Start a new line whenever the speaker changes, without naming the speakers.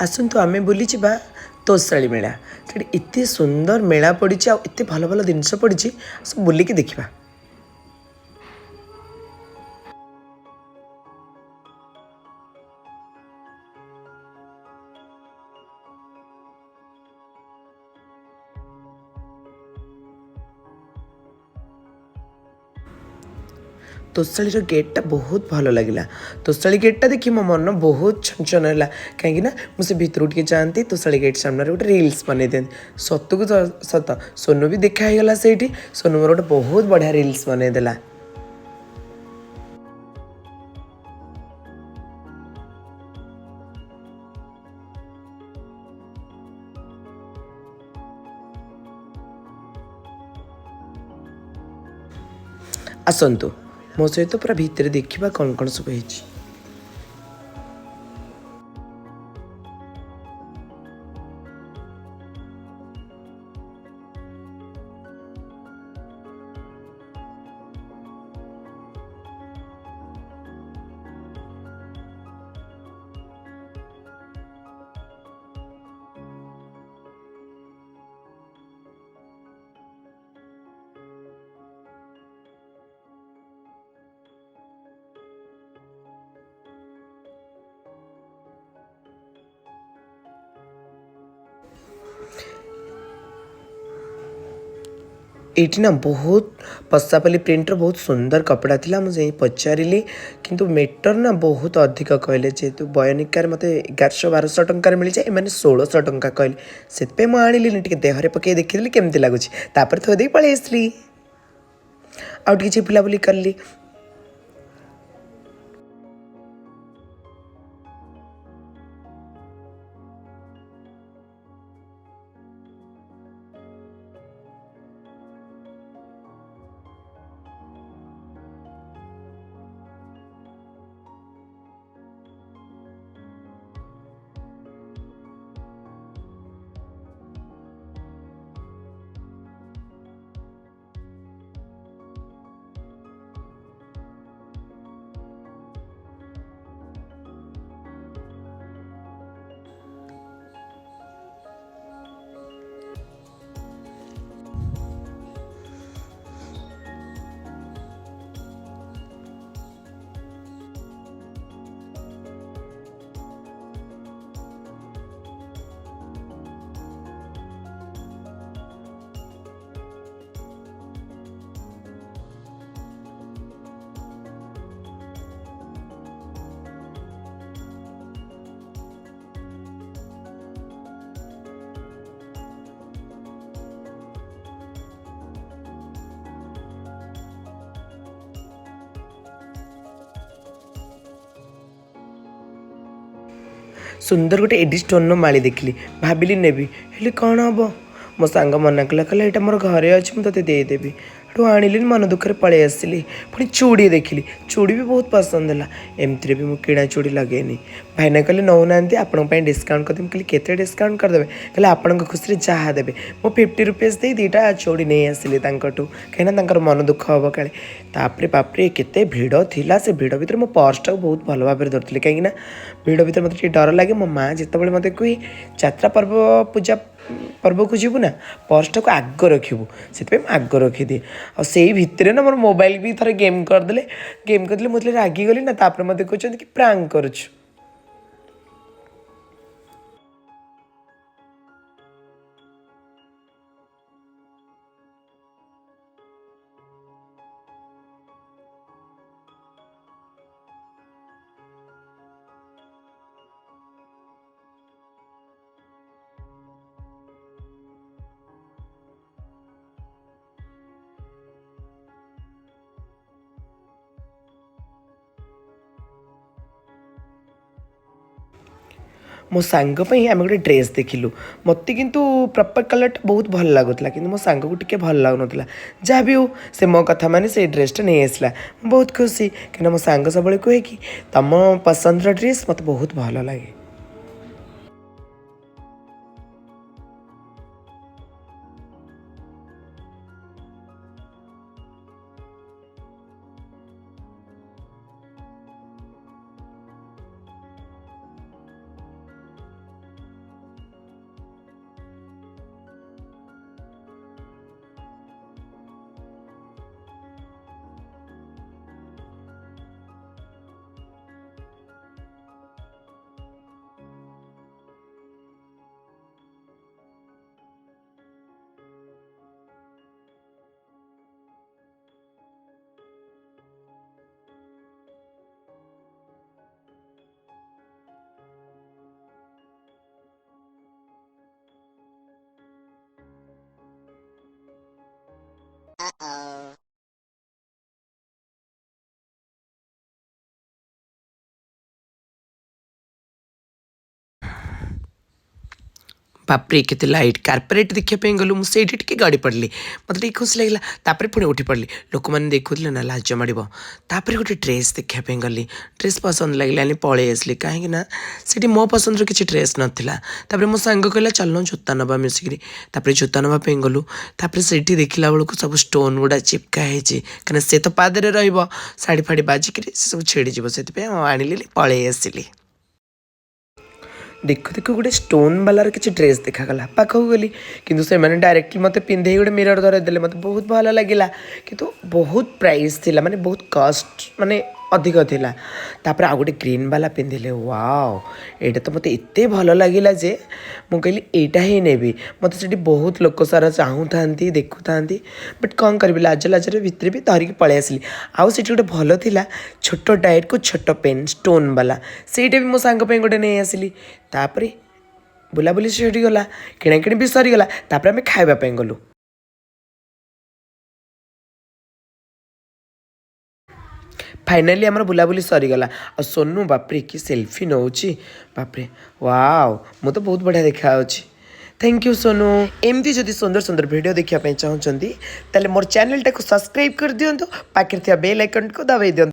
ଆସନ୍ତୁ ଆମେ ବୁଲି ଯିବା ତୋଷାଳୀ ମେଳା। ସେଠି ଏତେ ସୁନ୍ଦର ମେଳା ପଡ଼ିଛି ଆଉ ଏତେ ଭଲ ଭଲ ଜିନିଷ ପଡ଼ିଛି, ସବୁ ବୁଲିକି ଦେଖିବା। ତୋଷାଳୀର ଗେଟ୍ଟା ବହୁତ ଭଲ ଲାଗିଲା। ତୋଷାଳୀ ଗେଟ୍ଟା ଦେଖି ମୋ ମନ ବହୁତ ଛନଛନ ହେଲା, କାହିଁକିନା ମୁଁ ସେ ଭିତରକୁ ଟିକେ ଯାଆନ୍ତି, ତୋଷାଳୀ ଗେଟ୍ ସାମ୍ନାରେ ଗୋଟେ ରିଲ୍ସ ବନେଇ ଦିଅନ୍ତି। ସତକୁ ସତ ସୋନୁ ବି ଦେଖା ହେଇଗଲା ସେଇଠି। ସୋନୁ ମୋର ଗୋଟେ ବହୁତ ବଢ଼ିଆ ରିଲ୍ସ ବନେଇଦେଲା। ଆସନ୍ତୁ ମୋ ସହିତ ପୁରା ଭିତରେ ଦେଖିବା କ'ଣ କ'ଣ ସବୁ ହେଇଛି। ଏଇଠି ନା ବହୁତ ପଶାପାଲି ପ୍ରିଣ୍ଟର ବହୁତ ସୁନ୍ଦର କପଡ଼ା ଥିଲା। ମୁଁ ଯାଇ ପଚାରିଲି, କିନ୍ତୁ ମିଟର ନା ବହୁତ ଅଧିକ କହିଲେ। ଯେହେତୁ ବୟନିକାରେ ମୋତେ 1100-1200 ଟଙ୍କାରେ ମିଳିଯାଏ, ଏମାନେ 1600 ଟଙ୍କା କହିଲେ। ସେଥିପାଇଁ ମୁଁ ଆଣିଲିନି, ଟିକେ ଦେହରେ ପକାଇ ଦେଖିଦେଲି କେମିତି ଲାଗୁଛି, ତାପରେ ଥୋଇ ଦେଇକି ପଳେଇ ଆସିଲି। ଆଉ ଟିକେ ବୁଲାବୁଲି କଲି। ସୁନ୍ଦର ଗୋଟେ ଏଡି ଷ୍ଟୋନ୍ର ମାଳି ଦେଖିଲି, ଭାବିଲି ନେବି, ହେଲେ କ'ଣ ହେବ? ମୋ ସାଙ୍ଗ ମନା କଲା, କହିଲା ଏଇଟା ମୋର ଘରେ ଅଛି, ମୁଁ ତୋତେ ଦେଇଦେବି। ସେଠୁ ଆଣିଲିନି, ମନ ଦୁଃଖରେ ପଳେଇ ଆସିଲି। ପୁଣି ଚୁଡ଼ି ଦେଖିଲି, ଚୁଡ଼ି ବି ବହୁତ ପସନ୍ଦ ହେଲା। ଏମିତିରେ ବି ମୁଁ କିଣା ଚୁଡ଼ି ଲଗେଇନି। ଭାଇନା କହିଲେ ନେଉନାହାନ୍ତି, ଆପଣଙ୍କ ପାଇଁ ଡିସ୍କାଉଣ୍ଟ କରିଦେବି। କହିଲି କେତେ ଡିସ୍କାଉଣ୍ଟ କରିଦେବେ? କହିଲେ ଆପଣଙ୍କ ଖୁସିରେ ଯାହା ଦେବେ। ମୁଁ 50 ରୁପିଜ୍ ଦେଇ ଦୁଇଟା ଚୁଡ଼ି ନେଇ ଆସିଲି ତାଙ୍କଠୁ, କାହିଁକିନା ତାଙ୍କର ମନ ଦୁଃଖ ହେବ କାଳେ। ତାପରେ ବାପରେ କେତେ ଭିଡ଼ ଥିଲା। ସେ ଭିଡ଼ ଭିତରେ ମୋ ପର୍ସଟାକୁ ବହୁତ ଭଲ ଭାବରେ ଧରିଥିଲି, କାହିଁକିନା ଭିଡ଼ ଭିତରେ ମୋତେ ଟିକେ ଡର ଲାଗେ। ମୋ ମାଆ ଯେତେବେଳେ ମୋତେ କୁହେ ଯାତ୍ରା ପର୍ବ ପୂଜା ପର୍ବକୁ ଯିବୁ ନା, ପର୍ସଟାକୁ ଆଗ ରଖିବୁ, ସେଥିପାଇଁ ମୁଁ ଆଗ ରଖିଦିଏ। ଆଉ ସେଇ ଭିତରେ ନା ମୋର ମୋବାଇଲ ବି ଥରେ ଗେମ୍ କରିଦେଲେ। ମୁଁ ଯେତେବେଳେ ରାଗିଗଲି ନା, ତାପରେ ମୋତେ କହୁଛନ୍ତି କି ପ୍ରାଙ୍କ କରୁଛୁ। ମୋ ସାଙ୍ଗ ପାଇଁ ଆମେ ଗୋଟେ ଡ୍ରେସ୍ ଦେଖିଲୁ। ମୋତେ କିନ୍ତୁ ପ୍ରପର୍ କଲର୍ଟା ବହୁତ ଭଲ ଲାଗୁଥିଲା, କିନ୍ତୁ ମୋ ସାଙ୍ଗକୁ ଟିକେ ଭଲ ଲାଗୁନଥିଲା। ଯାହା ବି ହଉ, ସେ ମୋ କଥା ମାନେ ସେଇ ଡ୍ରେସ୍ଟା ନେଇ ଆସିଲା। ମୁଁ ବହୁତ ଖୁସି, କାହିଁକିନା ମୋ ସାଙ୍ଗ ସବୁବେଳେ କୁହେ କି ତମ ପସନ୍ଦର ଡ୍ରେସ୍ ମୋତେ ବହୁତ ଭଲ ଲାଗେ। बापरे केते लाइट कार्पोरेट देखा गलु मुझे टी गड़ी पड़ली मतलब टे खुशी लगे तापर पुणी उठी पड़ली लोक मैंने देखुले ना लाज माड़ तापर गोटे ड्रेस देखापी गली ड्रेस पसंद लगे पलि आसली कहीं से मो पसंद किसी ड्रेस नाला तापर मो सांग कहला चल जोता नवा मिसिक जोता नापी गलु तापर से देखला बेलू सब स्टोन गुड़ा चिपका कहीं से तो पादरे रड़ी फाड़ी बाजिक सब छिड़ीज से आनिली पलि आसली देखु देखु गोटे स्टोन वालार किसी ड्रेस देखागला पाखक गली किंतु से मैंने डायरेक्टली मत पिंधे गोटे मिरर धरदेले मत बहुत भल लगे किंतु बहुत प्राइस थिला माने बहुत कस्ट माने अधिक थिला तापर आ गोटे ग्रीन वाला पिंधिले वाओ एटा तो मत एते भल लगिला जे मु कहली एटा ही नेबी मत से बहुत लोक सारा चाहू था देखु था बट कौन करी लाज लाजर भितर भी धरिकी पलि आसली आउ से गोटे भल थिला छोट डायट को छोट पेन स्टोन वाला सेटा भी मो सांग पे गोटे नहीं आसली तापर बुलाबुली से गला किणाकिणी भी सरीगला तापर आम खावाई गलु फाइनाली आमर बुलाबुली सरीगला आ सोनू बापरे कि सेल्फी नौची बापरे वाओ मु तो बहुत बढ़िया देखा थैंक यू सोनू एमती जदि सुंदर सुंदर वीडियो देखा चाहते ताले मोर चैनल टाको सब्सक्राइब कर दिंतु पाखे बेल आइकन को दबाई दिंतु।